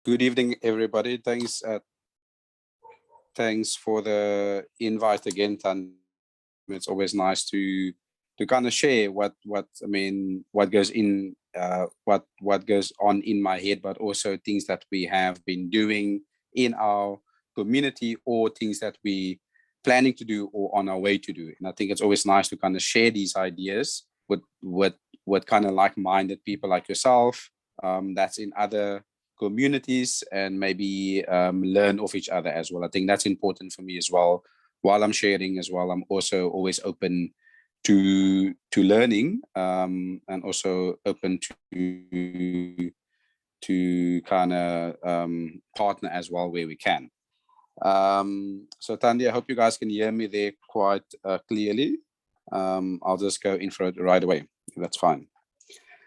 Good evening, everybody. Thanks for the invite again, Tan. It's always nice to kind of share what goes in what goes on in my head, but also things that we have been doing in our community or things that we planning to do or on our way to do. And I think it's always nice to kind of share these ideas with kind of like-minded people like yourself, that's in other communities, and maybe learn of each other as well. I think that's important for me as well. While I'm sharing as well, I'm also always open to learning, and also open to kind of partner as well where we can. So Tandy, I hope you guys can hear me there quite clearly. I'll just go in for it right away. That's fine.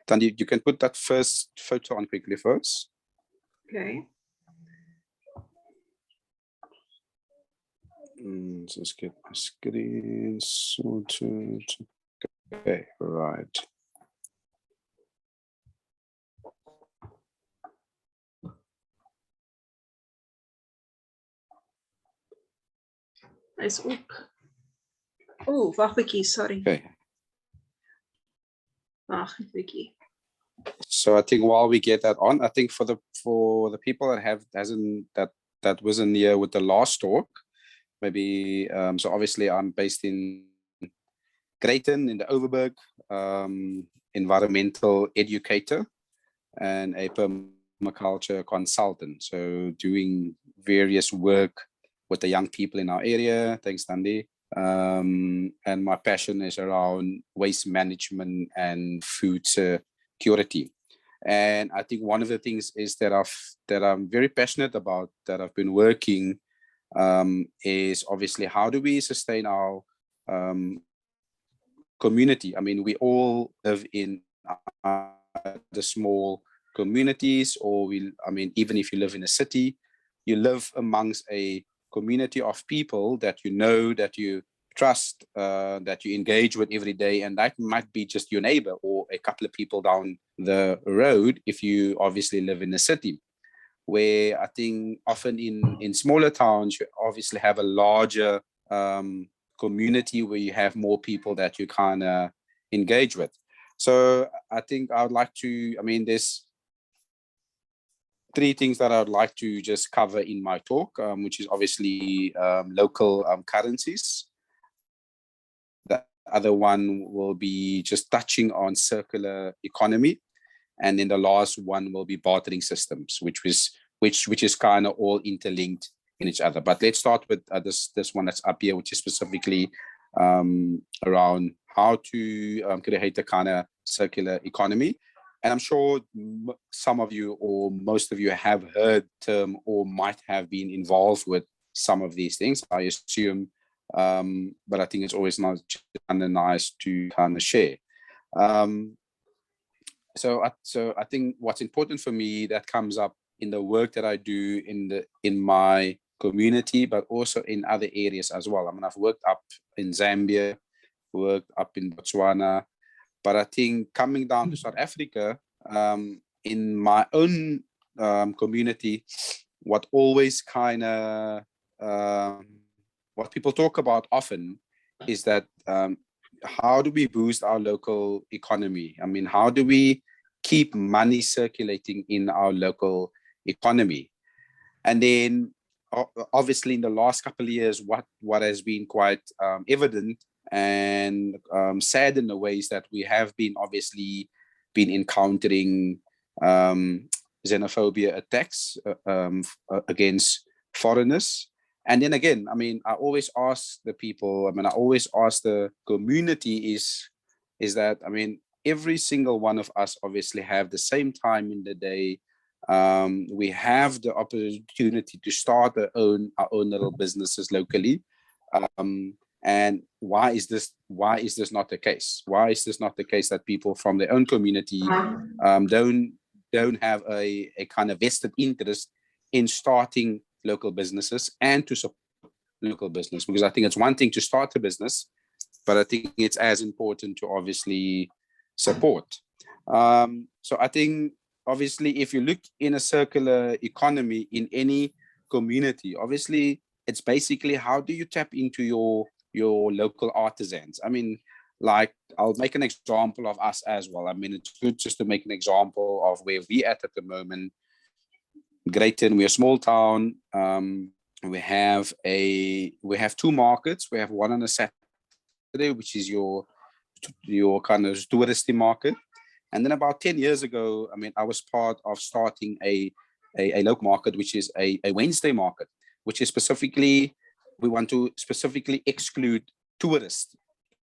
Tandy, you can put that first photo on quickly first. Okay. Just get my screen sorted. Okay, right. Hy's op. Oh, wag 'n bietjie, sorry. Okay. Wag 'n bietjie. So I think while we get that on, I think for the people that wasn't here with the last talk, maybe so obviously I'm based in Greyton in the Overberg, environmental educator and a permaculture consultant. So doing various work with the young people in our area. Thanks, Tandy. And my passion is around waste management and food security. And I think one of the things is that I'm very passionate about, that I've been working, is obviously how do we sustain our community. I mean, we all live in the small communities, or even if you live in a city, you live amongst a community of people that you know, that you trust, that you engage with every day, and that might be just your neighbor or a couple of people down the road if you obviously live in a city. Where I think often in smaller towns, you obviously have a larger community where you have more people that you kind of engage with. So I think I would like to, there's three things that I would like to just cover in my talk, which is obviously local currencies. The other one will be just touching on circular economy. And then the last one will be bartering systems, which is kind of all interlinked in each other. But let's start with this one that's up here, which is specifically around how to create a kind of circular economy. And I'm sure some of you or most of you have heard the term or might have been involved with some of these things, I assume. But I think it's always nice to kind of share. So I think what's important for me that comes up in the work that I do in my community, but also in other areas as well. I mean, I've worked up in Zambia, worked up in Botswana, but I think coming down to South Africa, in my own community, what always kind of what people talk about often is that how do we boost our local economy? I mean, how do we keep money circulating in our local economy? And then obviously in the last couple of years, what has been quite evident and sad in the ways that we have been obviously been encountering xenophobia attacks against foreigners. And then again, I mean, I always ask the people, I always ask the community is that, I mean, every single one of us obviously have the same time in the day. We have the opportunity to start our own little businesses locally. And why is this not the case? Why is this not the case that people from their own community don't have a kind of vested interest in starting local businesses and to support local business? Because I think it's one thing to start a business, but I think it's as important to obviously support. So I think obviously, if you look in a circular economy in any community, obviously, it's basically how do you tap into your local artisans? I mean, like, I'll make an example of us as well. I mean, it's good just to make an example of where we at the moment. Greyton, we're a small town. We have two markets. We have one on a Saturday, which is your kind of touristy market. And then about 10 years ago, I mean, I was part of starting a local market, which is a Wednesday market, which is specifically, we want to specifically exclude tourists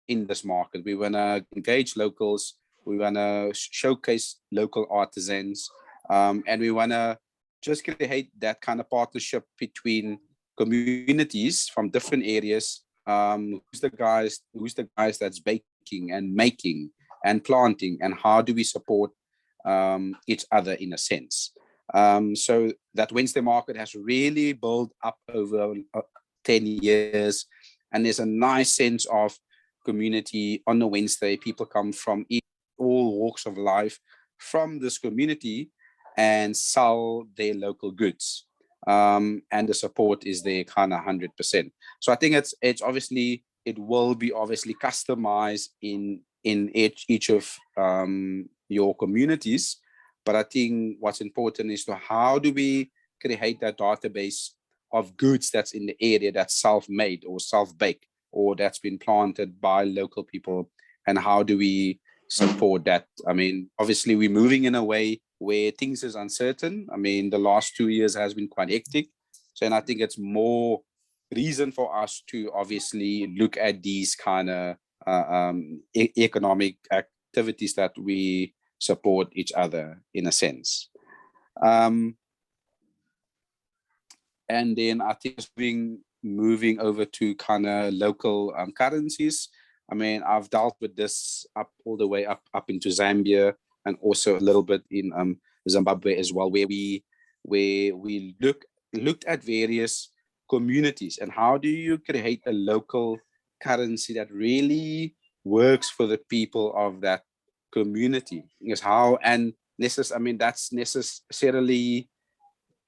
in this market. We want to engage locals. We want to showcase local artisans. And we want to just create that kind of partnership between communities from different areas. Who's the guys that's baking and making and planting, and how do we support each other in a sense? So that Wednesday market has really built up over 10 years, and there's a nice sense of community on a Wednesday. People come from all walks of life from this community and sell their local goods. And the support is there kind of 100%. So I think it's obviously, it will be obviously customized in each of your communities. But I think what's important is to how do we create that database of goods that's in the area that's self-made or self-baked or that's been planted by local people, and how do we support that? I mean, obviously we're moving in a way where things is uncertain. I mean, the last 2 years has been quite hectic. So, and I think it's more reason for us to obviously look at these kind of economic activities that we support each other in a sense. And then I think moving over to kind of local currencies. I mean, I've dealt with this up all the way up into Zambia, and also a little bit in Zimbabwe as well, where we looked at various communities and how do you create a local currency that really works for the people of that community. Is how, and this is, I mean, that's necessarily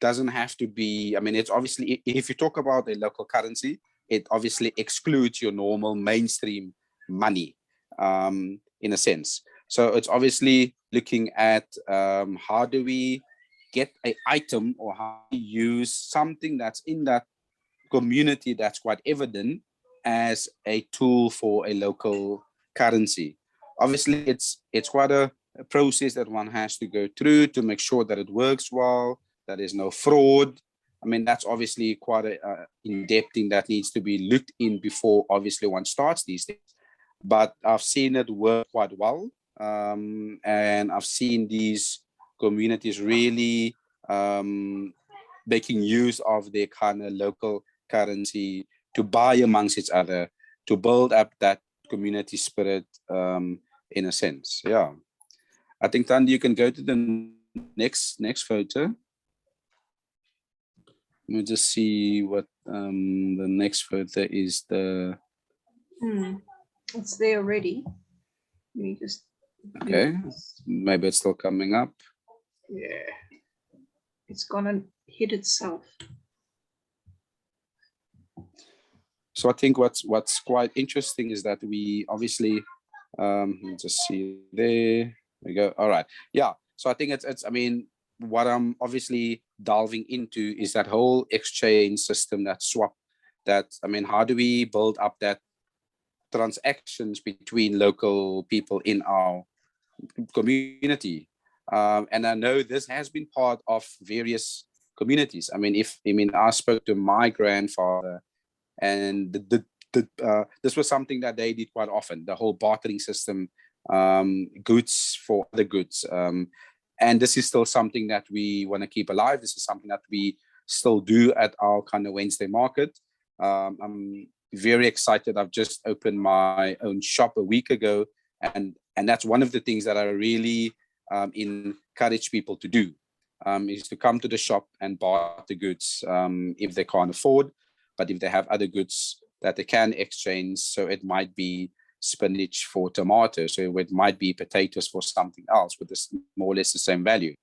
doesn't have to be, I mean, it's obviously, if you talk about a local currency, it obviously excludes your normal mainstream money in a sense. So it's obviously looking at how do we get an item, or how do we use something that's in that community that's quite evident as a tool for a local currency. Obviously, it's quite a process that one has to go through to make sure that it works well, that there's no fraud. I mean, that's obviously quite a in-depth thing that needs to be looked in before obviously one starts these things. But I've seen it work quite well. And I've seen these communities really making use of their kind of local currency to buy amongst each other, to build up that community spirit in a sense. Yeah. I think, Thandi, you can go to the next photo. Let me just see what the next photo is. It's there already. Let me just. Okay, maybe it's still coming up. Yeah, it's gonna hit itself. So I think what's quite interesting is that we obviously just see there we go. All right, yeah. So I think it's I mean, what I'm obviously delving into is that whole exchange system, that swap, that, I mean, how do we build up that transactions between local people in our community? And I know this has been part of various communities. I mean, I spoke to my grandfather, and this was something that they did quite often, the whole bartering system, goods for other goods. And this is still something that we want to keep alive. This is something that we still do at our kind of Wednesday market. I'm very excited. I've just opened my own shop a week ago, and that's one of the things that I really encourage people to do, is to come to the shop and buy the goods if they can't afford, but if they have other goods that they can exchange. So it might be spinach for tomatoes, so it might be potatoes for something else with this more or less the same value.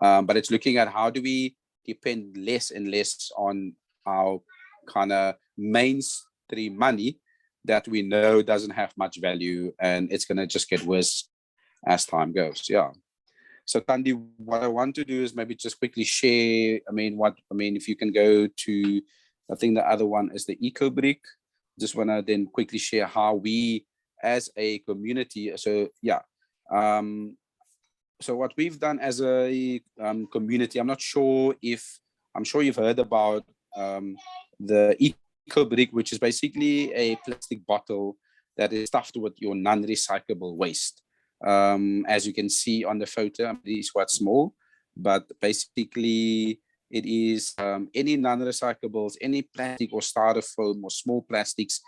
But it's looking at how do we depend less and less on our kind of mainstream money that we know doesn't have much value, and it's going to just get worse as time goes. Yeah. So Thandi, what I want to do is maybe just quickly share, if you can go to, I think the other one is the eco brick. Just want to then quickly share how we as a community, so yeah. So what we've done as a community, I'm sure you've heard about the eco brick, which is basically a plastic bottle that is stuffed with your non-recyclable waste. As you can see on the photo, it is quite small, but basically it is any non-recyclables, any plastic or styrofoam or small plastics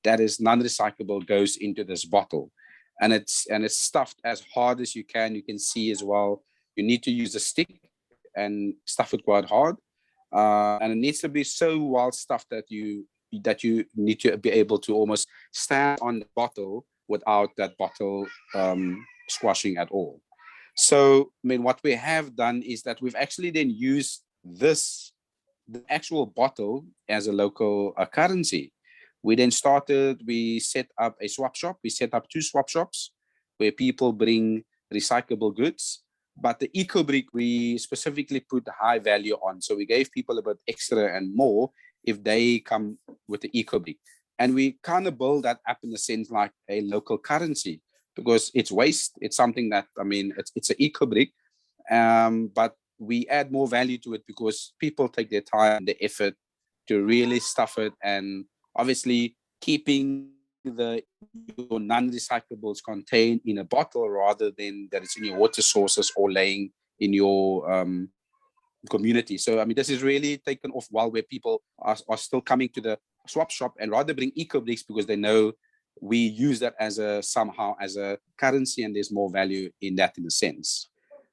that is non-recyclable goes into this bottle. And it's stuffed as hard as you can. You can see as well, you need to use a stick and stuff it quite hard. And it needs to be so well stuffed that you need to be able to almost stand on the bottle without that bottle squashing at all. So, what we have done is that we've actually then used the actual bottle as a local currency. We set up a swap shop. We set up 2 swap shops where people bring recyclable goods. But the eco brick, we specifically put high value on. So we gave people a bit extra and more if they come with the eco brick. And we kind of build that up in a sense like a local currency, because it's waste. It's something that, it's an eco brick, but we add more value to it because people take their time, the effort to really stuff it, and obviously keeping your non-recyclables contained in a bottle rather than that it's in your water sources or laying in your community. So this is really taken off well, where people are still coming to the swap shop and rather bring eco bricks because they know we use that as a currency, and there's more value in that in a sense.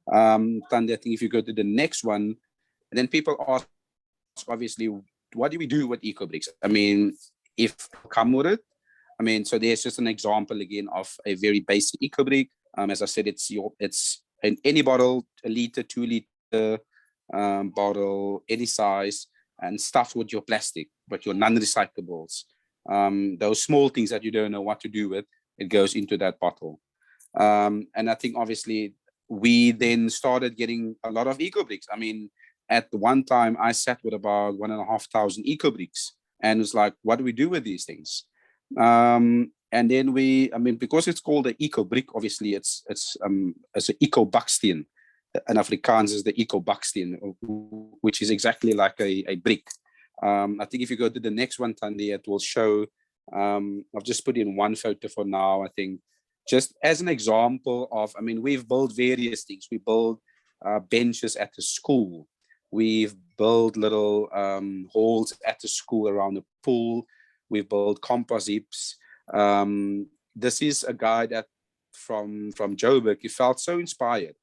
Thandi, I think if you go to the next one, and then people ask, obviously, what do we do with eco bricks? If come with it, so there's just an example again of a very basic eco brick. As I said, it's in any bottle, 1 liter, 2 liter bottle, any size, and stuffed with your plastic, but your non-recyclables. Those small things that you don't know what to do with, it goes into that bottle. And I think obviously we then started getting a lot of eco bricks. At one time I sat with about 1,500 eco bricks, and it was like, what do we do with these things? And then because it's called an eco brick, obviously it's an eco baksteen. In Afrikaans is the eco baksteen, which is exactly like a brick. I think if you go to the next one, Thandi, it will show. I've just put in one photo for now. I think just as an example of, we've built various things. We built benches at the school. We've built little halls at the school around the pool. We've built compost heaps. This is a guy that from Joburg. He felt so inspired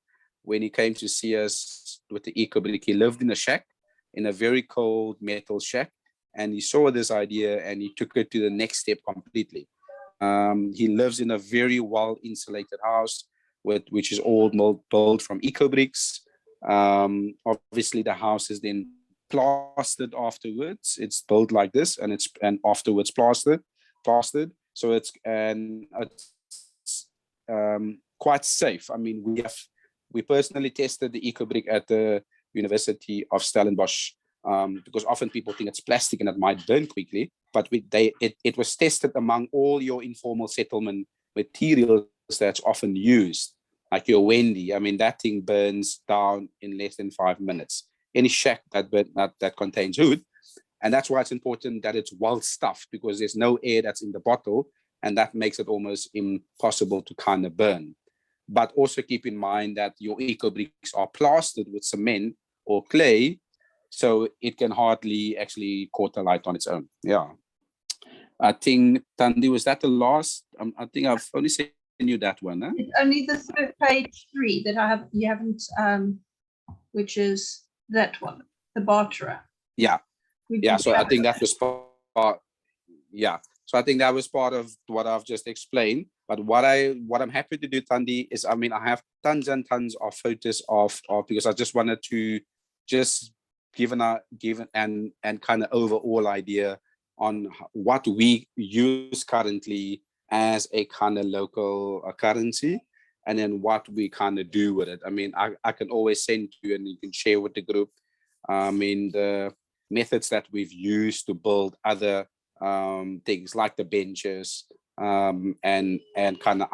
when he came to see us with the eco brick. He lived in a shack, in a very cold metal shack, and he saw this idea and he took it to the next step completely. He lives in a very well insulated house, which is all built from eco bricks. Obviously the house is then plastered afterwards. It's built like this, and afterwards plastered. So it's quite safe. We personally tested the eco brick at the University of Stellenbosch, because often people think it's plastic and it might burn quickly, but it was tested among all your informal settlement materials that's often used, like your Wendy. That thing burns down in less than 5 minutes. Any shack that contains wood, and that's why it's important that it's well stuffed, because there's no air that's in the bottle, and that makes it almost impossible to kind of burn. But also keep in mind that your eco bricks are plastered with cement or clay, so it can hardly actually caught the light on its own. Yeah. I think, Thandi, was that the last? I think I've only sent you that one. Huh? It's only the third page 3 that you haven't, which is that one, the barterer. Yeah. Yeah. So I think that was part. Yeah. So I think that was part of what I've just explained. But what I'm happy to do, Thandi, is I mean I have tons and tons of photos of because I just wanted to just give and kind of overall idea on what we use currently as a kind of local currency, and then what we kind of do with it. I mean, I can always send you and you can share with the group. I mean, the methods that we've used to build other things like the benches and kind of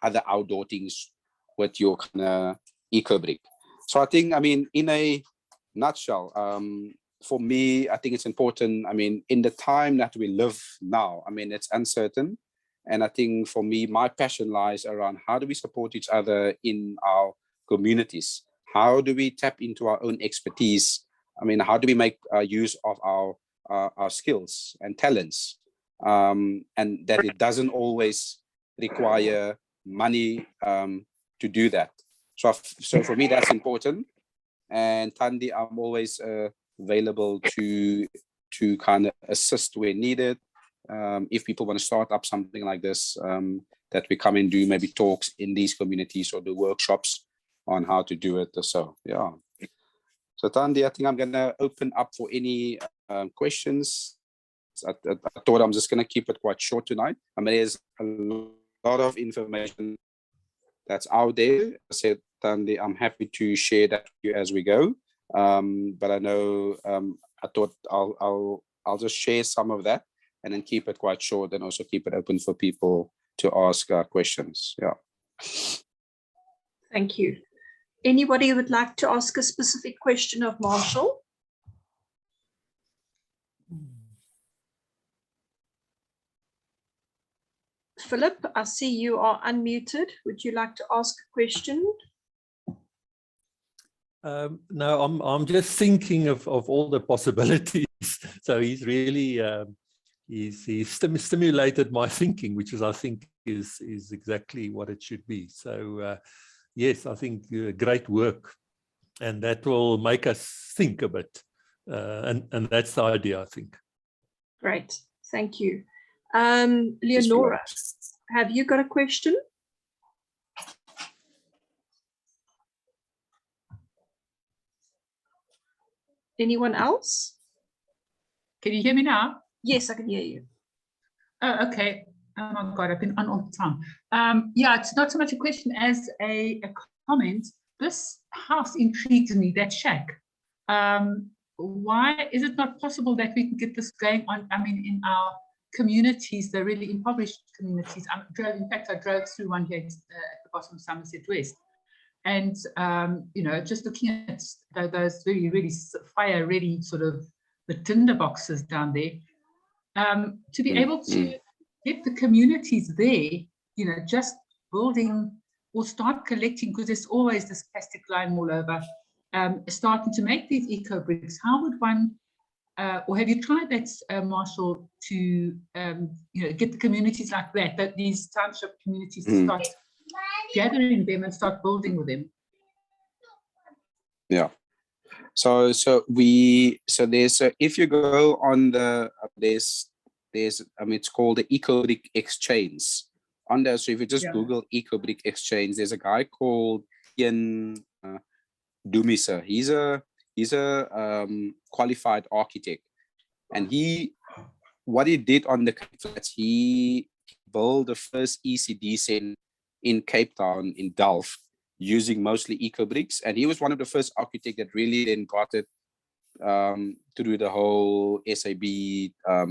other outdoor things with your kind of eco brick. So I think, I mean, in a nutshell, for me, I think it's important. I mean, in the time that we live now, I mean, it's uncertain. And I think for me, my passion lies around how do we support each other in our communities? How do we tap into our own expertise? I mean, how do we make use of our skills and talents? And that it doesn't always require money to do that. So for me, that's important. And Thandi, I'm always available to kind of assist where needed. If people want to start up something like this, that we come and do maybe talks in these communities or do workshops on how to do it. So yeah. So Thandi, I think I'm gonna open up for any questions. I thought I'm just gonna keep it quite short tonight. I mean, there's a lot of information that's out there. I said, Thandi, I'm happy to share that with you as we go. But I know I thought I'll just share some of that and then keep it quite short and also keep it open for people to ask questions. Yeah. Thank you. Anybody would like to ask a specific question of Marshal? Philip, I see you are unmuted. Would you like to ask a question? No, I'm just thinking of all the possibilities. So he's really he's stimulated my thinking, which is I think is exactly what it should be. So yes, I think great work, and that will make us think a bit, and that's the idea, I think. Great, thank you. Leonora, have you got a question? Anyone else? Can you hear me now? Yes, I can hear you. Oh, okay. Oh my God, I've been on all the time. Yeah, it's not so much a question as a comment. This house intrigues me, that shack. Why is it not possible that we can get this going on? I mean, in our communities, the really impoverished communities. In fact, I drove through one here at the bottom of Somerset West. And, you know, just looking at those really fire-ready sort of the tinder boxes down there, to be able to get the communities there, you know, just building or start collecting, because there's always this plastic lying all over, starting to make these eco bricks. How would one, or have you tried that, Marshal, to, you know, get the communities like that these township communities to start gathering them and start building with them? Yeah. So there's if you go on the there's I mean, it's called the Eco Brick Exchange on there. So if you just Google Eco Brick Exchange, there's a guy called Gideon Schutte. He's a qualified architect, and what he did on the flats, he built the first ECD in Cape Town in Delft using mostly eco bricks, and he was one of the first architects that really then got it through the whole SAB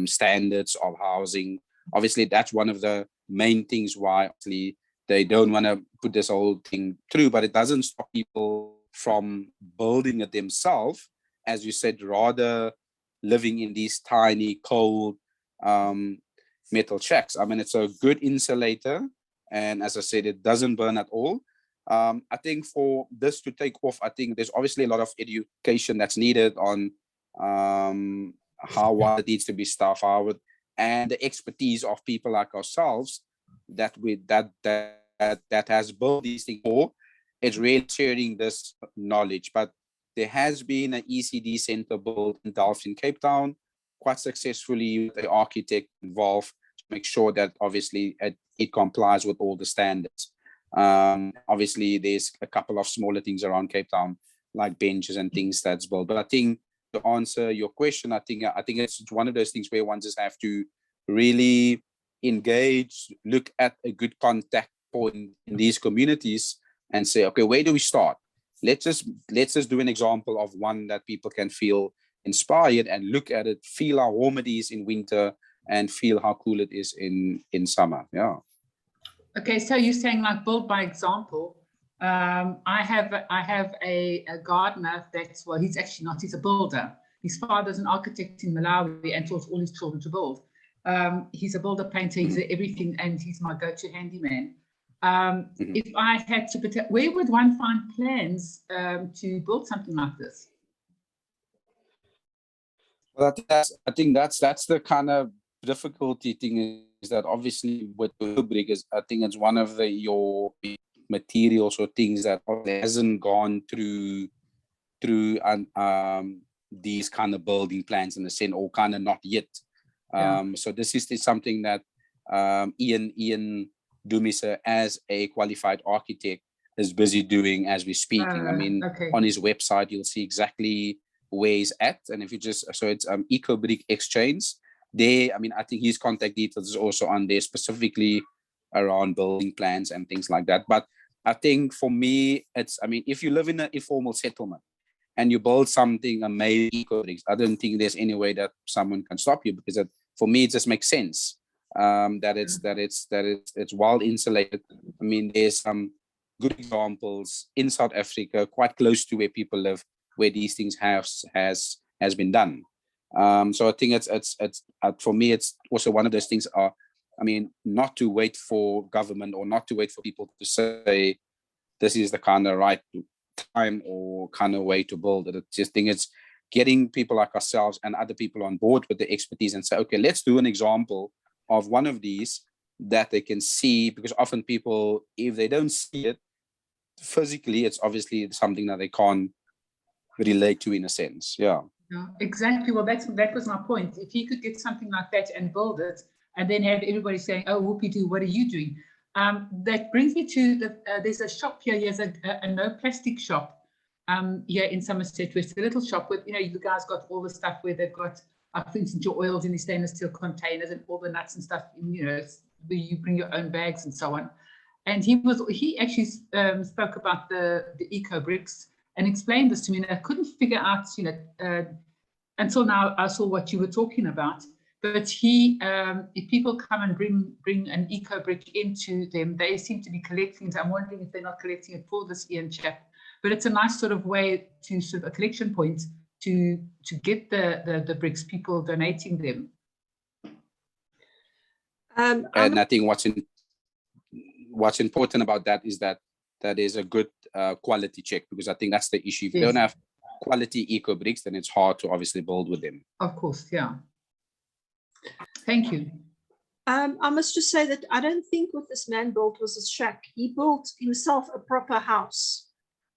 standards of housing. Obviously, that's one of the main things why actually they don't want to put this whole thing through, but it doesn't stop people from building it themselves, as you said, rather living in these tiny, cold metal shacks. I mean, it's a good insulator, and as I said, it doesn't burn at all. I think for this to take off, I think there's obviously a lot of education that's needed on how it needs to be staffed out, and the expertise of people like ourselves that has built these things for. It's really sharing this knowledge. But there has been an ECD center built in Delft in Cape Town, quite successfully with the architect involved. make sure that obviously it complies with all the standards. Obviously, there's a couple of smaller things around Cape Town, like benches and things that's built. But I think to answer your question, I think it's one of those things where one just have to really engage, look at a good contact point in these communities and say, okay, where do we start? Let's just do an example of one that people can feel inspired and look at it, feel how warm it is in winter and feel how cool it is in summer. Yeah. Okay, so you're saying like build by example. I have a gardener that's, well, he's actually not, he's a builder. His father's an architect in Malawi and taught all his children to build. He's a builder, painter, he's everything, and he's my go-to handyman. If I had to, where would one find plans to build something like this? Well, I think that's the kind of difficulty thing, is that obviously with the brick is, I think it's one of your materials or things that hasn't gone through these kind of building plans in a sense, or kind of not yet. So this is something that Ian Dumise, as a qualified architect, is busy doing as we're speaking. I mean, on his website, you'll see exactly where he's at. And if you just, so it's EcoBrick Exchange. There, I mean, I think his contact details is also on there, specifically around building plans and things like that. But I think for me, it's, I mean, if you live in an informal settlement and you build something amazing, EcoBricks, I don't think there's any way that someone can stop you, because for me, it just makes sense. That it's well insulated. I mean, there's some good examples in South Africa, quite close to where people live, where these things has been done. So I think it's for me, it's also one of those things. I mean, not to wait for government or not to wait for people to say this is the kind of right time or kind of way to build it. I just think it's getting people like ourselves and other people on board with the expertise and say, okay, let's do an example of one of these that they can see, because often people, if they don't see it physically, it's obviously something that they can't relate to in a sense. Yeah. Exactly. Well, that was my point. If you could get something like that and build it, and then have everybody saying, "Oh, whoopie-doo, what are you doing?" That brings me to there's a shop here. Here's a no plastic shop here in Somerset West. A little shop with, you guys got all the stuff where they've got, for instance, your oils in the stainless steel containers and all the nuts and stuff. Where you bring your own bags and so on. And he actually spoke about the eco bricks and explained this to me, and I couldn't figure out, until now I saw what you were talking about. But if people come and bring an eco brick into them, they seem to be collecting it. I'm wondering if they're not collecting it for this Ian chap. But it's a nice sort of way to sort of a collection point to get the bricks, people donating them. And I think what's important about that is that is a good quality check, because I think that's the issue. If you don't have quality eco bricks, then it's hard to obviously build with them. Of course, yeah. Thank you. I must just say that I don't think what this man built was a shack. He built himself a proper house.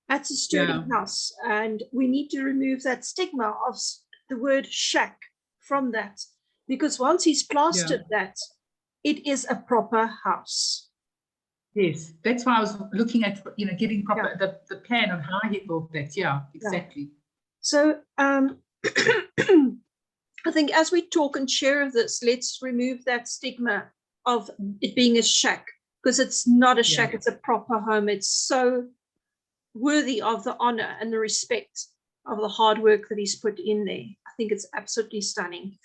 That's a sturdy house, and we need to remove that stigma of the word shack from that, because once he's plastered that, it is a proper house. Yes, that's why I was looking at, getting proper the plan of how he built that. Yeah, exactly. Yeah. So I think as we talk and share this, let's remove that stigma of it being a shack, because it's not a shack, it's a proper home. It's so worthy of the honor and the respect of the hard work that he's put in there. I think it's absolutely stunning.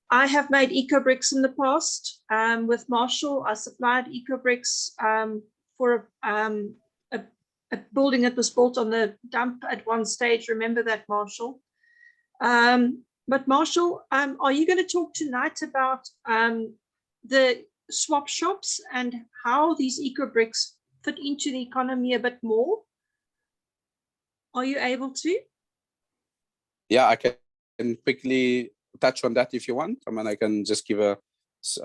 I have made eco bricks in the past with Marshal. I supplied eco bricks for a building that was built on the dump at one stage. Remember that, Marshal? But Marshal, are you going to talk tonight about the swap shops and how these eco bricks fit into the economy a bit more? Are you able to? Yeah, I can quickly touch on that if you want. I mean, I can just give a.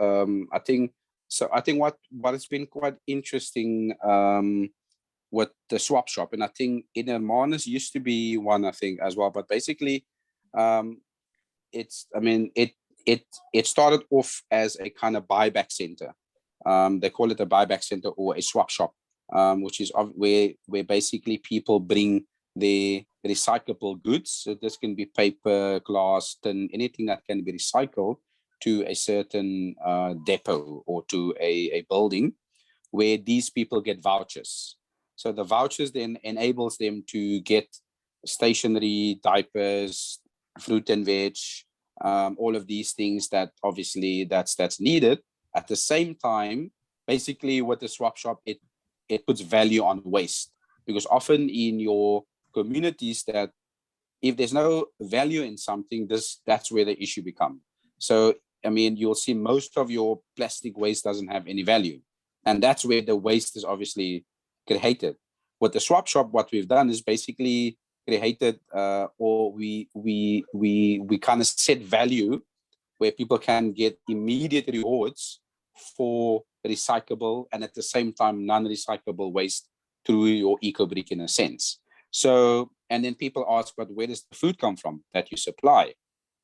I think what has been quite interesting with the swap shop, and I think in Hermanus used to be one, I think, as well. But basically, it started off as a kind of buyback center. They call it a buyback center or a swap shop, which is where basically people bring their recyclable goods. So this can be paper, glass, tin, anything that can be recycled to a certain depot or to a building where these people get vouchers. So the vouchers then enables them to get stationery, diapers, fruit and veg, all of these things that obviously that's needed. At the same time, basically with the swap shop, it puts value on waste, because often in your communities that if there's no value in something, that's where the issue becomes. So, I mean, you'll see most of your plastic waste doesn't have any value. And that's where the waste is obviously created. With the swap shop, what we've done is basically created or we kind of set value where people can get immediate rewards for recyclable and at the same time non-recyclable waste through your eco-brick in a sense. So, and then people ask, but where does the food come from that you supply?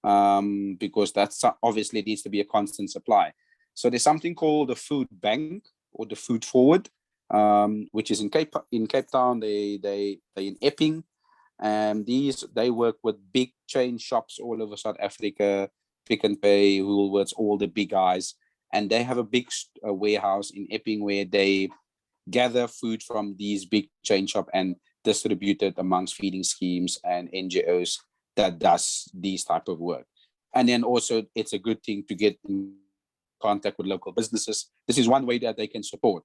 Because that's obviously needs to be a constant supply. So there's something called the food bank or the food forward, which is in Cape Town. They in Epping, and they work with big chain shops all over South Africa, Pick n Pay, Woolworths, all the big guys, and they have a big warehouse in Epping where they gather food from these big chain shop and distribute it amongst feeding schemes and NGOs that does these type of work. And then also it's a good thing to get in contact with local businesses. This is one way that they can support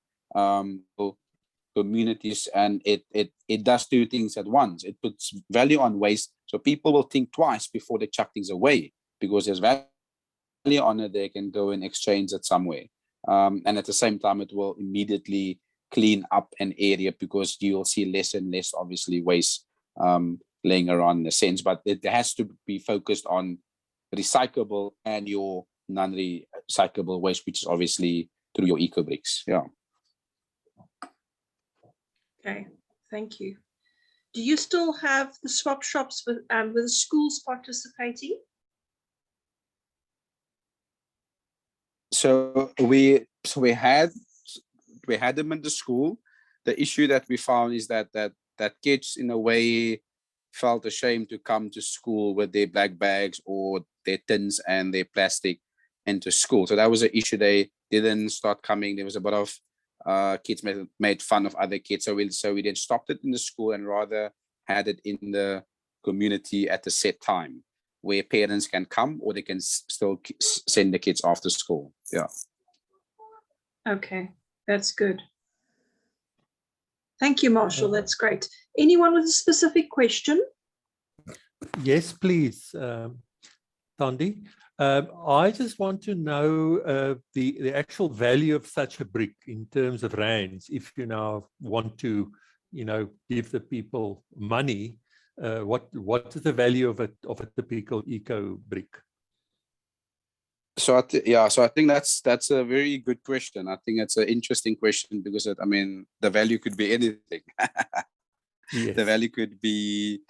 communities, and it does two things at once. It puts value on waste, so people will think twice before they chuck things away, because there's value on it. They can go and exchange it somewhere, and at the same time it will immediately clean up an area, because you'll see less and less obviously waste laying around in a sense. But it has to be focused on recyclable and your non-recyclable waste, which is obviously through your eco bricks. Yeah. Okay, thank you. Do you still have the swap shops with the schools participating? So we had them in the school. The issue that we found is that kids in a way felt ashamed to come to school with their black bags or their tins and their plastic into school. So that was an issue. They didn't start coming. There was a bit of kids made fun of other kids. So we then stopped it in the school and rather had it in the community at a set time where parents can come, or they can still send the kids after school. Yeah. Okay, that's good. Thank you, Marshal. That's great. Anyone with a specific question? Yes, please, Thandi. I just want to know the actual value of such a brick in terms of rands. If you now want to, give the people money, what is the value of a typical eco brick? So I think that's a very good question. I think it's an interesting question because the value could be anything. Yes. The value could be,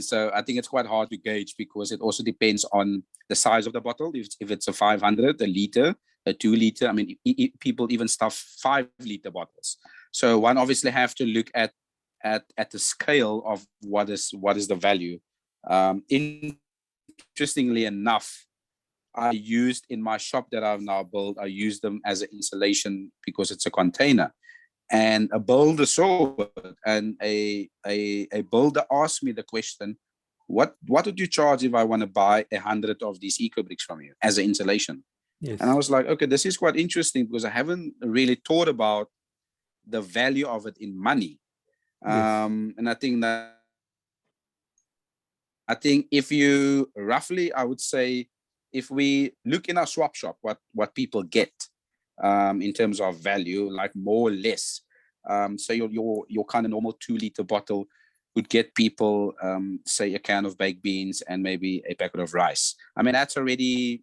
so I think it's quite hard to gauge because it also depends on the size of the bottle. If it's a 500, a liter, a 2 liter, people even stuff 5 liter bottles. So one obviously have to look at the scale of what is the value. Interestingly enough, I used in my shop that I've now built, I use them as an insulation because it's a container. And a builder saw it, and a builder asked me the question, what would you charge if I want to buy 100 of these eco bricks from you as an insulation? Yes. And I was like, okay, this is quite interesting because I haven't really thought about the value of it in money. Yes. And I think if you roughly, I would say, if we look in our swap shop, what people get in terms of value, like more or less. So your kind of normal 2 liter bottle would get people, say, a can of baked beans and maybe a packet of rice. That's already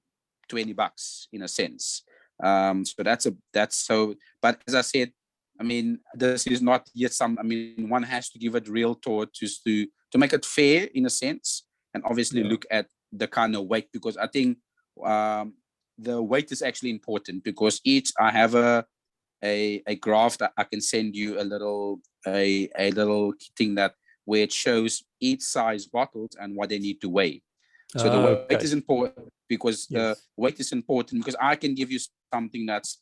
$20 in a sense. So that's so. But as I said, this is not yet one has to give it real thought just to make it fair in a sense, and obviously look at the kind of weight, because I think the weight is actually important, because I have a graph that I can send you, a little thing that where it shows each size bottles and what they need to weigh. So the weight is important, because the weight is important because I can give you something that's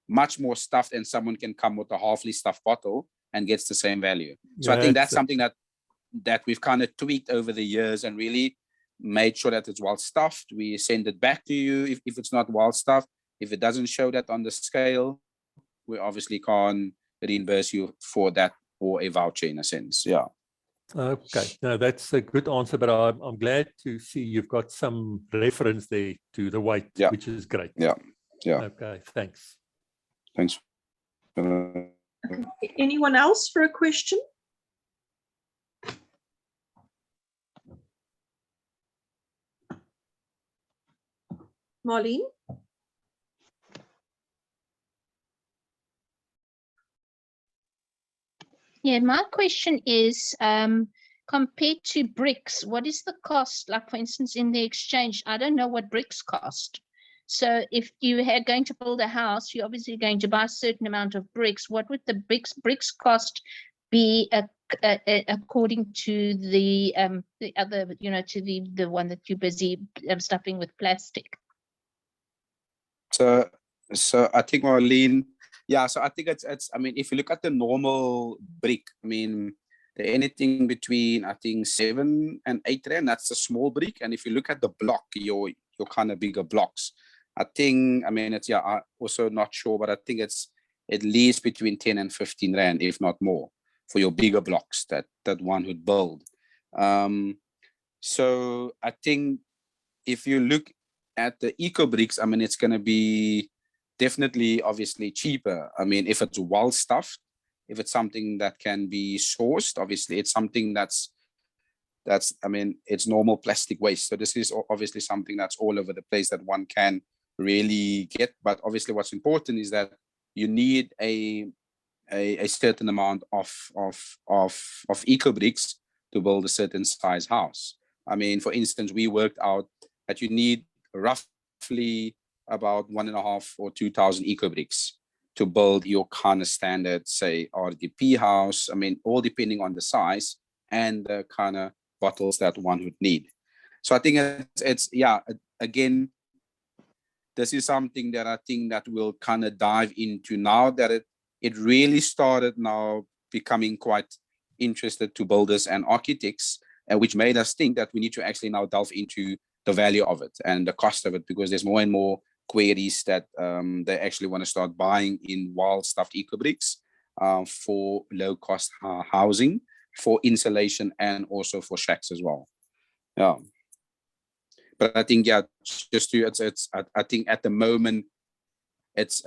much more stuffed, and someone can come with a halfly stuffed bottle and gets the same value. So I think that's something that we've kind of tweaked over the years and really made sure that it's well stuffed. We send it back to you if it's not well stuffed. If it doesn't show that on the scale, we obviously can't reimburse you for that, or a voucher in a sense. Yeah. Okay, no, that's a good answer, but I'm glad to see you've got some reference there to the weight, which is great. Yeah. Okay, thanks. Thanks. Anyone else for a question? Marlene? Yeah, my question is, compared to bricks, what is the cost? Like, for instance, in the exchange, I don't know what bricks cost. So if you are going to build a house, you're obviously going to buy a certain amount of bricks. What would the bricks cost be according to the other, to the one that you're busy stuffing with plastic? So I think, Marlene, so I think it's I mean, if you look at the normal brick, I mean, they're anything between, I think, 7 and 8 rand. That's a small brick. And if you look at the block, your kind of bigger blocks, I think, I mean, it's, I'm also not sure, but I think it's at least between 10 and 15 rand, if not more, for your bigger blocks that one would build. So I think if you look at the eco bricks, I mean, it's going to be definitely, obviously, cheaper. I mean, if it's well stuffed, if it's something that can be sourced, obviously, it's something that's I mean, it's normal plastic waste. So this is obviously something that's all over the place that one can really get. But obviously, what's important is that you need a certain amount of eco bricks to build a certain size house. I mean, for instance, we worked out that you need roughly about 1,500 or 2,000 eco bricks to build your kind of standard, say, RDP house. I mean, all depending on the size and the kind of bottles that one would need. So I think it's again, this is something that I think that we'll kind of dive into now that it really started now becoming quite interested to builders and architects, and which made us think that we need to actually now delve into the value of it and the cost of it, because there's more and more queries that they actually want to start buying in wild stuffed eco bricks for low cost housing, for insulation, and also for shacks as well. Yeah. But I think, just to I think at the moment it's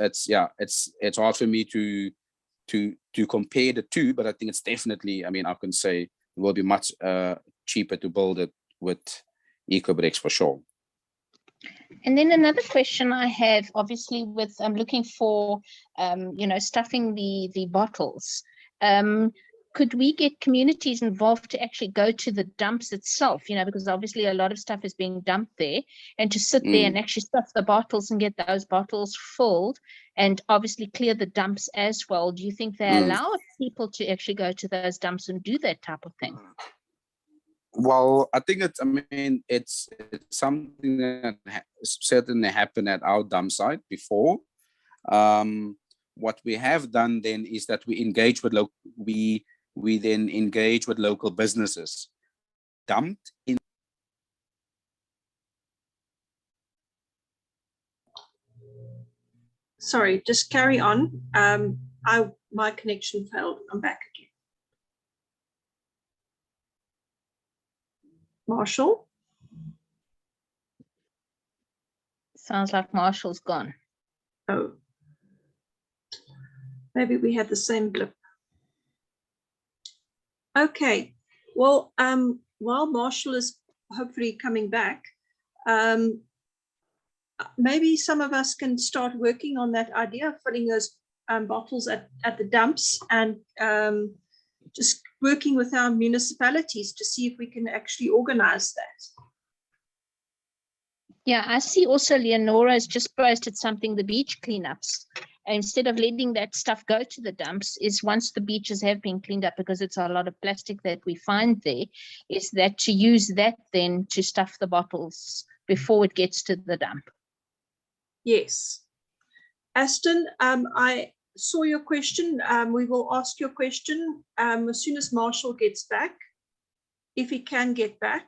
hard for me to compare the two, but I think it's definitely, I mean, I can say it will be much cheaper to build it with eco bricks for sure. And then another question I have, obviously, with I'm looking for stuffing the bottles. Could we get communities involved to actually go to the dumps itself, because obviously a lot of stuff is being dumped there, and to sit there and actually stuff the bottles and get those bottles filled and obviously clear the dumps as well? Do you think they allow people to actually go to those dumps and do that type of thing? Well, I think it's something that certainly happened at our dump site before. What we have done then is that we engage with we then engage with local businesses. Dumped in. Sorry, just carry on. My connection failed. I'm back again. Marshall? Sounds like Marshall's gone. Oh. Maybe we had the same blip. Okay. Well, while Marshall is hopefully coming back, maybe some of us can start working on that idea of filling those bottles at the dumps, and just working with our municipalities to see if we can actually organize that. Yeah, I see also Leonora has just posted something, the beach cleanups. Instead of letting that stuff go to the dumps, is once the beaches have been cleaned up, because it's a lot of plastic that we find there, is that to use that then to stuff the bottles before it gets to the dump. Yes. Aston, I saw your question. We will ask your question as soon as Marshal gets back, if he can get back.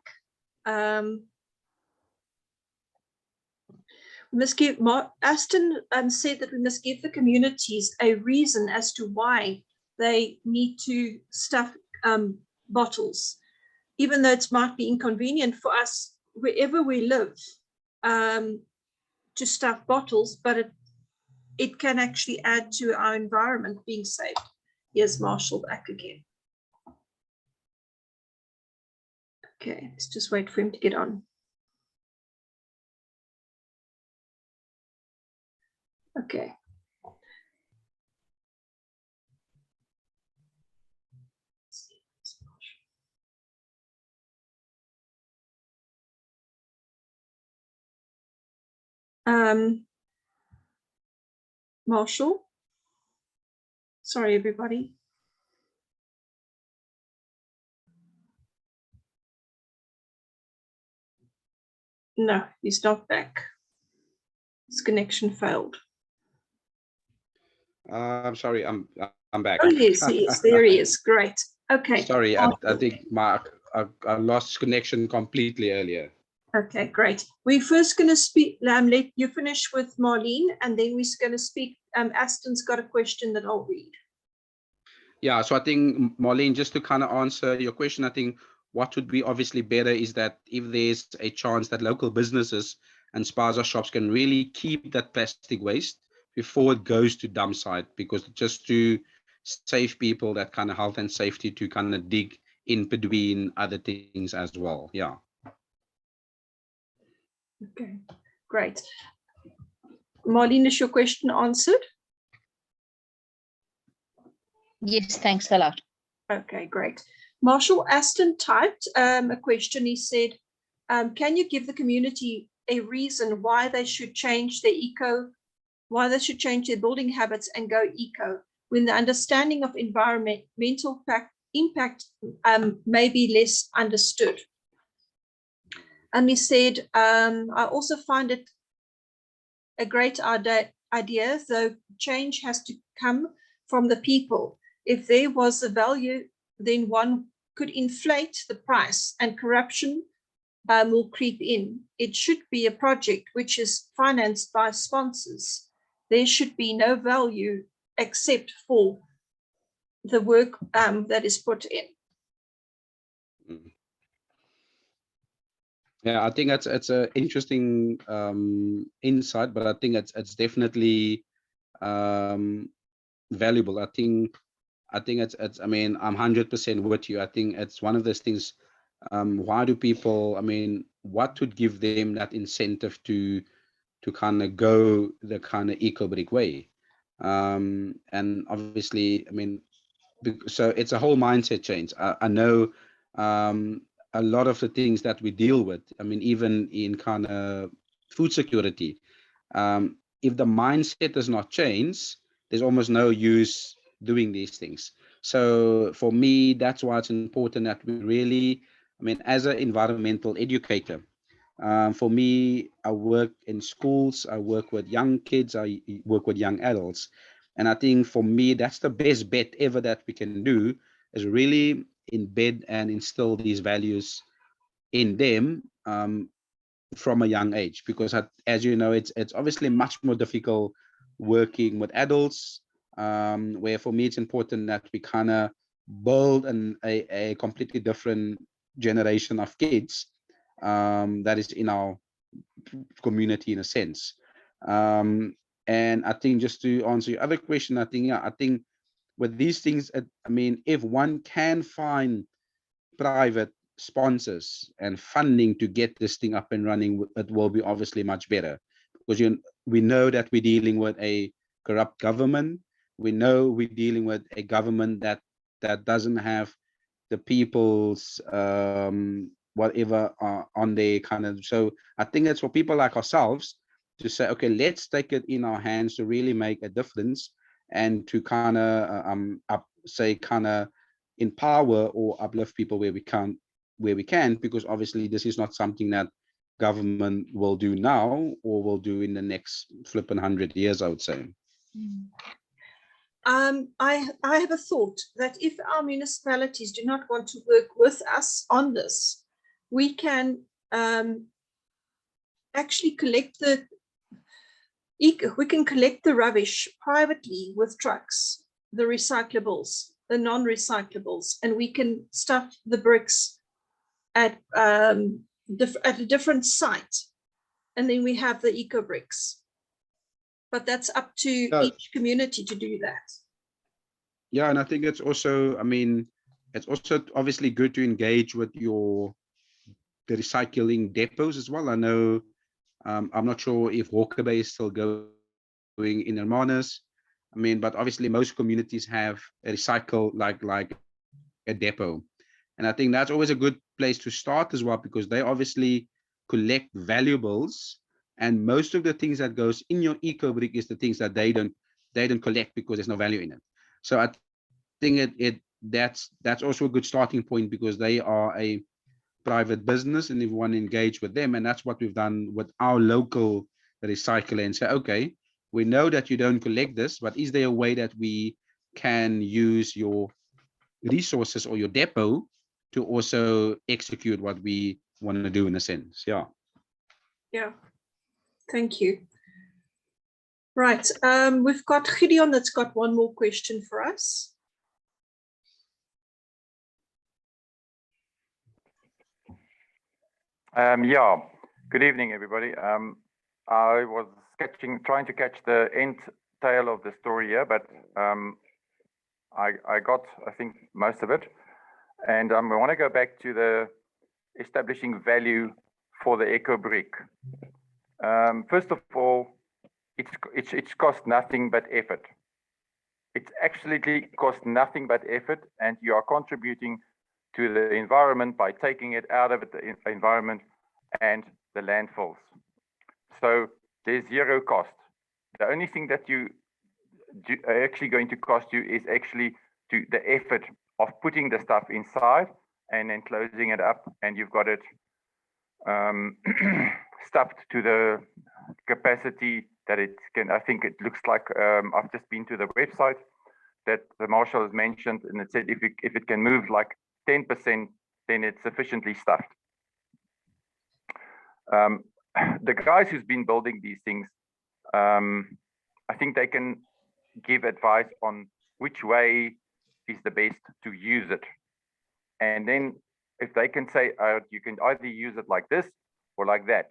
We must give, Aston said that we must give the communities a reason as to why they need to stuff bottles, even though it might be inconvenient for us wherever we live to stuff bottles, but it can actually add to our environment being safe. Here's Marshal back again. Okay, let's just wait for him to get on. Okay. Marshal. Sorry, everybody. No, he's not back. His connection failed. I'm sorry, I'm back. Oh, yes, he is. There he is. Great. Okay. Sorry, I think I lost connection completely earlier. Okay, great. We're first going to speak, let you finish with Marlene, and then we're going to speak. Aston's got a question that I'll read. Yeah, so I think, Marlene, just to kind of answer your question, I think what would be obviously better is that if there's a chance that local businesses and spaza shops can really keep that plastic waste before it goes to dump site, because just to save people that kind of health and safety to kind of dig in between other things as well. Yeah. Okay, great. Marlene, is your question answered? Yes, thanks a lot. Okay, great. Marshal, Aston typed a question. He said, can you give the community a reason why they should change their building habits and go eco, when the understanding of environmental impact may be less understood? And he said, I also find it a great idea, though change has to come from the people. If there was a value, then one could inflate the price and corruption will creep in. It should be a project which is financed by sponsors. There should be no value except for the work that is put in. Yeah, I think it's an interesting insight, but I think it's definitely valuable. I think it's I mean, I'm 100% with you. I think it's one of those things. Why do people, I mean, what would give them that incentive to kind of go the kind of eco-brick way? And obviously, I mean, so it's a whole mindset change. I know a lot of the things that we deal with, I mean, even in kind of food security, if the mindset does not change, there's almost no use doing these things. So for me, that's why it's important that we really, I mean, as an environmental educator, for me, I work in schools, I work with young kids, I work with young adults. And I think for me, that's the best bet ever that we can do, is really embed and instill these values in them from a young age. Because as you know, it's obviously much more difficult working with adults, where for me, it's important that we kind of build a completely different generation of kids that is in our community in a sense. And I think, just to answer your other question, I think, yeah, I think with these things, I mean, if one can find private sponsors and funding to get this thing up and running, it will be obviously much better, because we know that we're dealing with a corrupt government. We know we're dealing with a government that doesn't have the people's whatever on there kind of. So I think it's for people like ourselves to say, okay, let's take it in our hands to really make a difference and to kind of empower or uplift people where we can, because obviously this is not something that government will do now or will do in the next flipping 100 years, I would say. I have a thought that if our municipalities do not want to work with us on this, we can actually collect the rubbish privately with trucks, the recyclables, the non-recyclables, and we can stuff the bricks at a different site, and then we have the eco bricks. But that's up to each community to do that. Yeah, and I think it's also, I mean, it's also obviously good to engage with the recycling depots as well. I know, I'm not sure if Walker Bay is still going in Hermanus. I mean, but obviously most communities have a recycle like a depot. And I think that's always a good place to start as well, because they obviously collect valuables, and most of the things that goes in your eco brick is the things that they don't collect because there's no value in it. So I think that's also a good starting point, because they are a private business and if you want to engage with them, and that's what we've done with our local recycler, and say, okay, we know that you don't collect this, but is there a way that we can use your resources or your depot to also execute what we want to do, in a sense? Yeah, thank you. Right, we've got Gideon that's got one more question for us. Yeah, good evening, everybody. I was trying to catch the end tail of the story here, but I got, I think, most of it. And I want to go back to the establishing value for the eco brick. First of all, it's cost nothing but effort. It's actually cost nothing but effort, and you are contributing to the environment by taking it out of the environment and the landfills. So there's zero cost. The only thing that you are actually going to cost you is actually the effort of putting the stuff inside and then closing it up, and you've got it stuffed to the capacity that it can. I think it looks like, I've just been to the website that the Marshal has mentioned, and it said if it can move like 10%, then it's sufficiently stuffed. The guys who's been building these things, I think they can give advice on which way is the best to use it. And then if they can say, you can either use it like this or like that.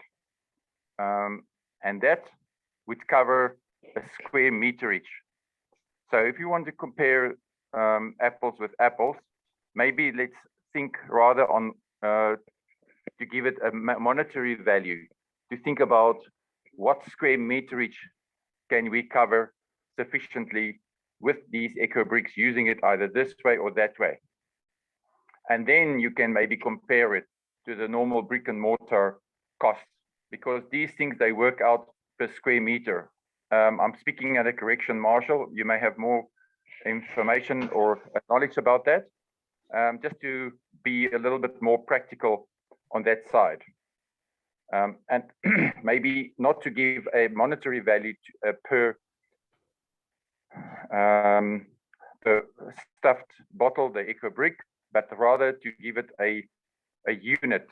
And that would cover a square meterage. So if you want to compare apples with apples, maybe let's think rather on to give it a monetary value, to think about what square meterage can we cover sufficiently with these eco bricks, using it either this way or that way. And then you can maybe compare it to the normal brick and mortar costs, because these things, they work out per square meter. I'm speaking at a correction, Marshal. You may have more information or knowledge about that, just to be a little bit more practical on that side. And maybe not to give a monetary value per the stuffed bottle, the eco brick, but rather to give it a unit,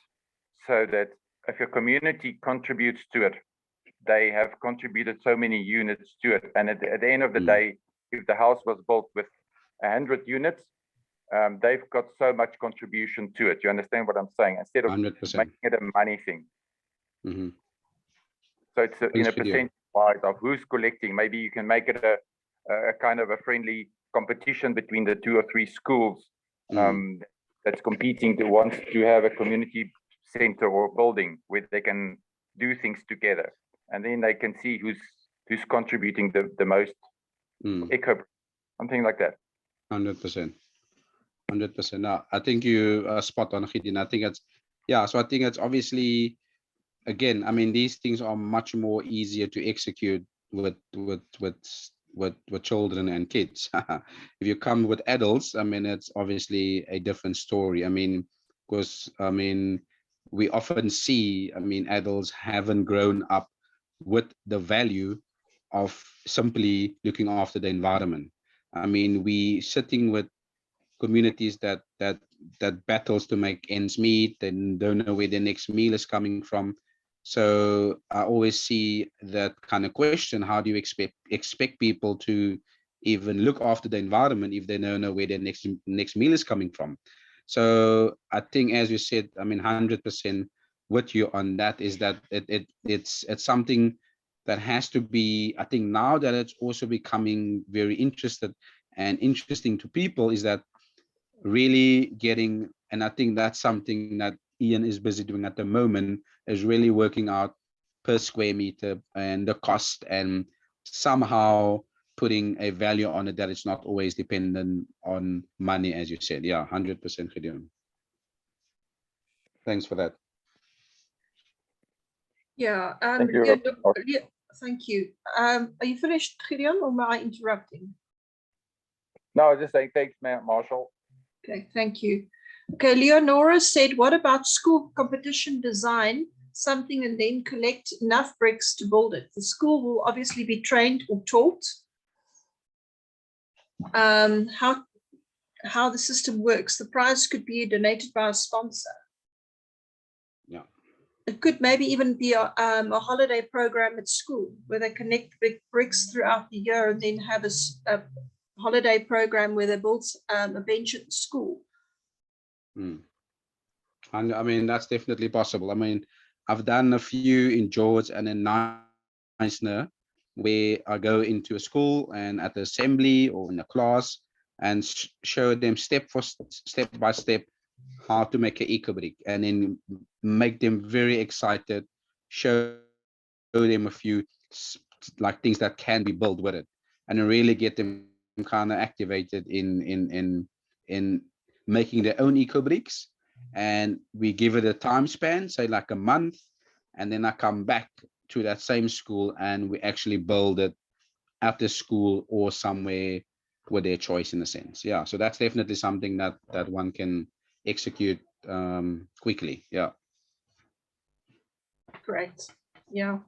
so that if your community contributes to it, they have contributed so many units to it. And at the end of the day, if the house was built with 100 units, they've got so much contribution to it. You understand what I'm saying? Instead of 100%. Making it a money thing. Mm-hmm. So it's in a percentage wise of who's collecting. Maybe you can make it a kind of a friendly competition between the 2 or 3 schools that's competing to want to have a community center or building where they can do things together, and then they can see who's contributing the most eco, something like that. 100%. 100%. Now, I think you are spot on, Gideon. I think yeah, so I think it's obviously, again, I mean, these things are much more easier to execute with children and kids. If you come with adults, I mean, it's obviously a different story. I mean, because I mean, we often see, I mean, adults haven't grown up with the value of simply looking after the environment. I mean, we sitting with communities that battles to make ends meet and don't know where their next meal is coming from. So I always see that kind of question: how do you expect people to even look after the environment if they don't know where their next meal is coming from? So I think, as you said, I mean, 100% with you on that, is that it's something that has to be, I think now that it's also becoming very interesting to people, is that really getting, and I think that's something that Ian is busy doing at the moment, is really working out per square meter and the cost, and somehow putting a value on it that it's not always dependent on money, as you said. Yeah, 100%, Gideon. Thanks for that. Yeah. Thank you. Thank you. Are you finished, Gideon, or am I interrupting? No, I was just saying thanks, Marshal. Okay, thank you. Okay, Leonora said, what about school competition design something and then collect enough bricks to build it? The school will obviously be trained or taught how the system works. The prize could be donated by a sponsor. Yeah. It could maybe even be a holiday program at school where they connect big bricks throughout the year and then have a holiday program where they build a bench at the school. And I mean, that's definitely possible. I mean, I've done a few in George and in Neisner, where I go into a school and at the assembly or in a class and show them step by step how to make an eco-brick, and then make them very excited, show them a few like things that can be built with it, and really get them kind of activated in making their own eco-bricks. And we give it a time span, say like a month, and then I come back to that same school and we actually build it at the school or somewhere with their choice, in a sense. Yeah, so that's definitely something that one can execute quickly. Yeah, Great. Yeah,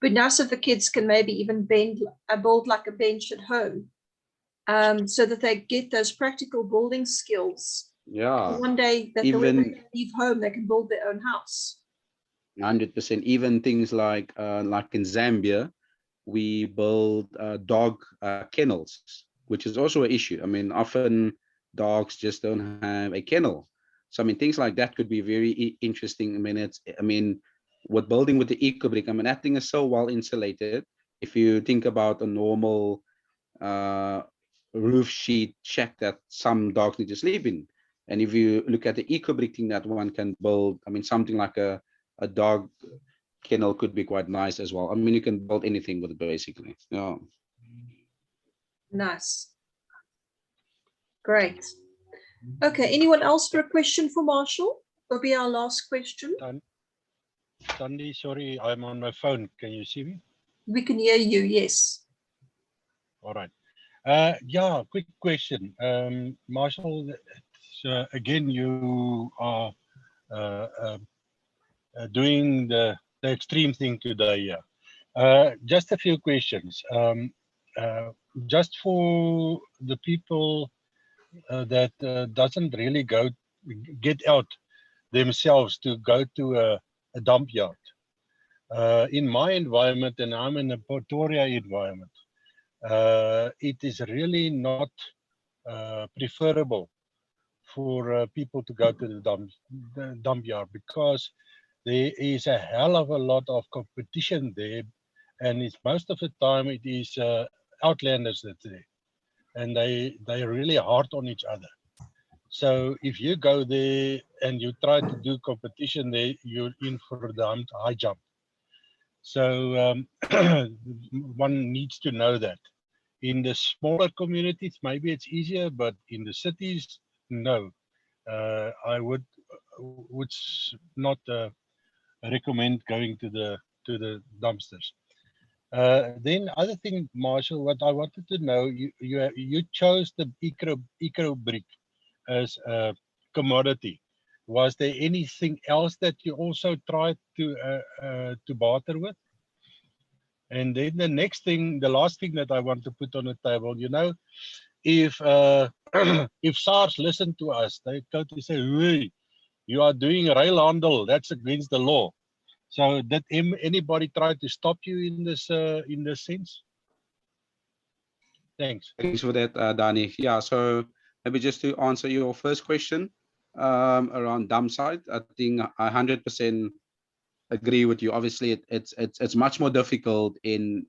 but now so the kids can maybe even build like a bench at home, so that they get those practical building skills. yeah. One day that Even when they leave home, they can build their own house. 100%. Even things like in Zambia, we build dog kennels, which is also an issue. I mean, often dogs just don't have a kennel. So I mean, things like that could be very interesting. I mean, what building with the eco-brick, I mean, that thing is so well insulated. If you think about a normal roof sheet shack that some dogs need to sleep in, and if you look at the eco-brick thing that one can build, I mean, something like a dog kennel could be quite nice as well. I mean, you can build anything with it, basically. Yeah. Nice. Great. Okay, anyone else for a question for Marshal? Will be our last question. Sandy, sorry, I'm on my phone. Can you see me? We can hear you, yes. All right. Yeah, quick question. Marshal, again, you are doing the extreme thing today. Yeah. Just a few questions. Just for the people that doesn't really get out themselves to go to a dump yard. In my environment, and I'm in a Pretoria environment, it is really not preferable for people to go to the dump yard, because there is a hell of a lot of competition there, and it's most of the time it is outlanders that's there, and they're really hard on each other. So if you go there and you try to do competition there, you're in for the high jump. So one needs to know that. In the smaller communities, maybe it's easier, but in the cities, no. I would would not recommend going to the dumpsters. Then other thing, Marshal, what I wanted to know, you chose the eco brick as a commodity. Was there anything else that you also tried to barter with? And then the next thing, the last thing that I want to put on the table, you know, if if SARS listen to us, they go to say, hey, you are doing railhandel, that's against the law. So did anybody try to stop you in this sense? Thanks. Thanks for that, Dani. Yeah, so maybe just to answer your first question around dump site, I think I 100% agree with you. Obviously, it's much more difficult in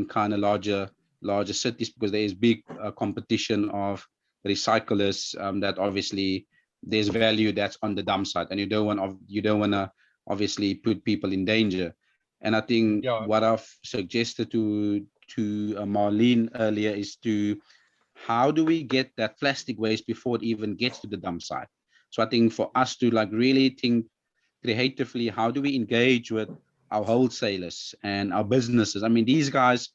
kind of larger cities because there is big competition of recyclers. That obviously there's value that's on the dump site, and you don't want to obviously put people in danger. And I think what I've suggested to Marlene earlier is how do we get that plastic waste before it even gets to the dump site? So I think for us to like really think creatively, how do we engage with our wholesalers and our businesses? I mean, these guys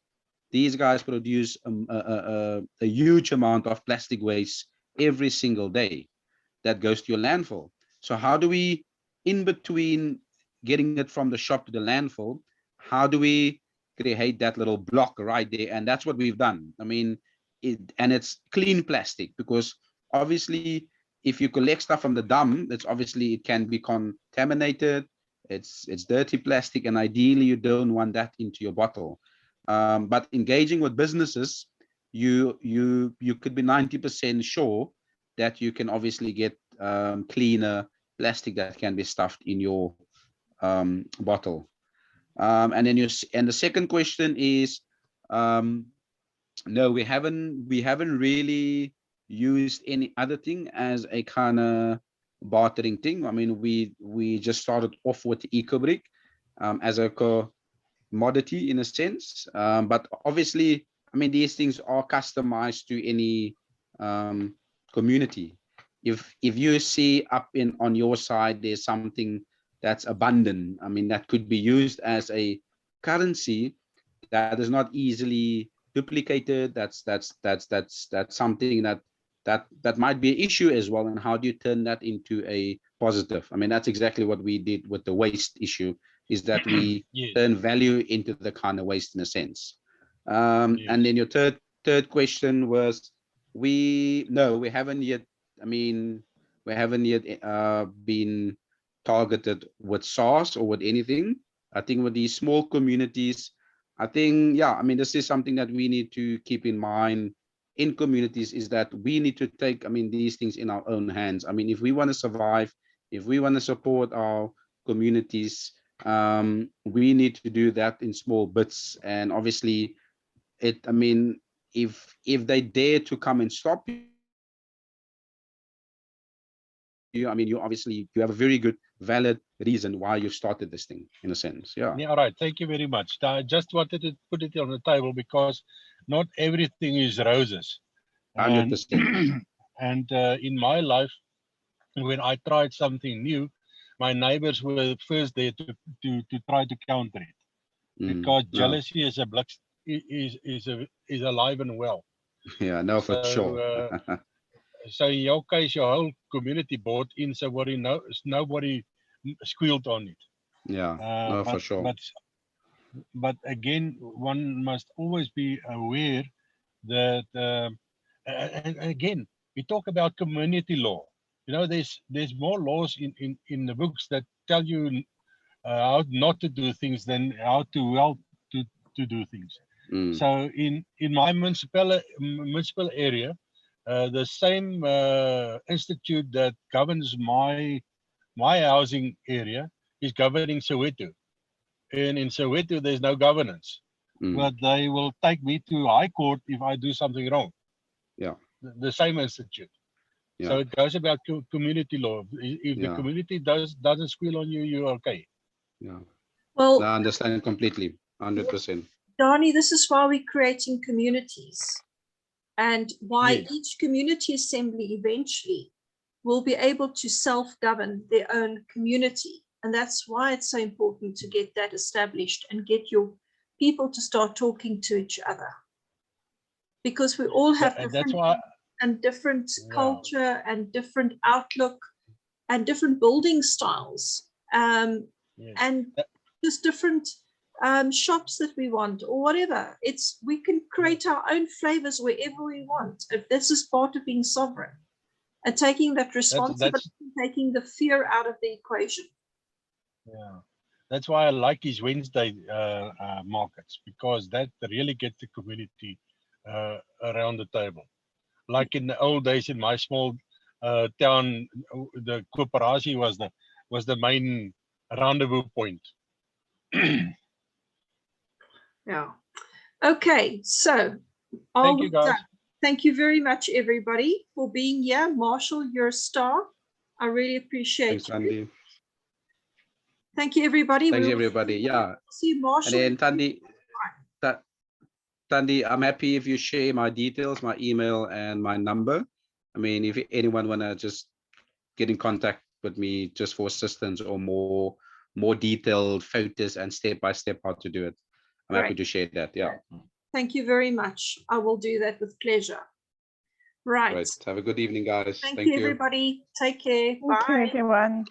produce a huge amount of plastic waste every single day that goes to your landfill. So how do we, in between getting it from the shop to the landfill, how do we create that little block right there? And that's what we've done. I mean, it's clean plastic, because obviously if you collect stuff from the dump, it can be contaminated. It's dirty plastic, and ideally you don't want that into your bottle. But engaging with businesses, you could be 90% sure that you can obviously get cleaner plastic that can be stuffed in your bottle. And then the second question is, no, we haven't really used any other thing as a kind of bartering thing. I mean, we just started off with the eco-brick as a commodity in a sense, but obviously, I mean, these things are customized to any community. If you see up on your side there's something that's abundant, I mean, that could be used as a currency that is not easily duplicated, that's something that might be an issue as well. And how do you turn that into a positive? I mean, that's exactly what we did with the waste issue, is that we turn value into the kind of waste in a sense. And then your third question was, we haven't yet, I mean, we haven't yet been targeted with SARS or with anything. I think with these small communities, I think, yeah, I mean, this is something that we need to keep in mind in communities, is that we need to take, I mean, these things in our own hands. I mean, if we want to survive, if we want to support our communities, we need to do that in small bits. And obviously, I mean, if they dare to come and stop you, I mean, you have a very good, valid reason why you started this thing, in a sense. Yeah. All right. Thank you very much. I just wanted to put it on the table because not everything is roses. 100%. And in my life, when I tried something new, my neighbors were first there to try to counter it, because jealousy is alive and well. Yeah, no, for sure. So in your case, your whole community bought in, so nobody squealed on it. Yeah, no, for sure. But again, one must always be aware that, and again, we talk about community law. You know, there's more laws in the books that tell you how not to do things than how to do things. So in my municipal area, the same institute that governs my housing area is governing Soweto. And in Soweto, there's no governance. But they will take me to high court if I do something wrong. Yeah. The same institute. Yeah. So it goes about community law. If the community doesn't squeal on you, you're okay. Yeah. Well, I understand completely, 100%. Dani, this is why we're creating communities, and why each community assembly eventually will be able to self-govern their own community. And that's why it's so important to get that established and get your people to start talking to each other. Because we all have different culture and different outlook and different building styles, and just different shops that we want or whatever. We can create our own flavors wherever we want. If this is part of being sovereign and taking that responsibility, taking the fear out of the equation. Yeah, that's why I like these Wednesday markets, because that really gets the community around the table. Like in the old days in my small town, the coöperatie was the main rendezvous point. Yeah. Okay, so Thank you, guys. Thank you very much, everybody, for being here. Marshall, you're a star. I really appreciate Thanks, Thandi. Thank you, everybody. Thanks, everybody. Yeah. See Marshall. And then Thandi, I'm happy if you share my details, my email and my number. I mean, if anyone wanna just get in contact with me just for assistance or more detailed photos and step-by-step how to do it, I'm happy to share that. Yeah. Thank you very much. I will do that with pleasure. Right. Right. Have a good evening, guys. Thank you, everybody. Take care. Bye. Thank you, everyone.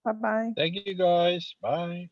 Bye-bye. Thank you, guys. Bye.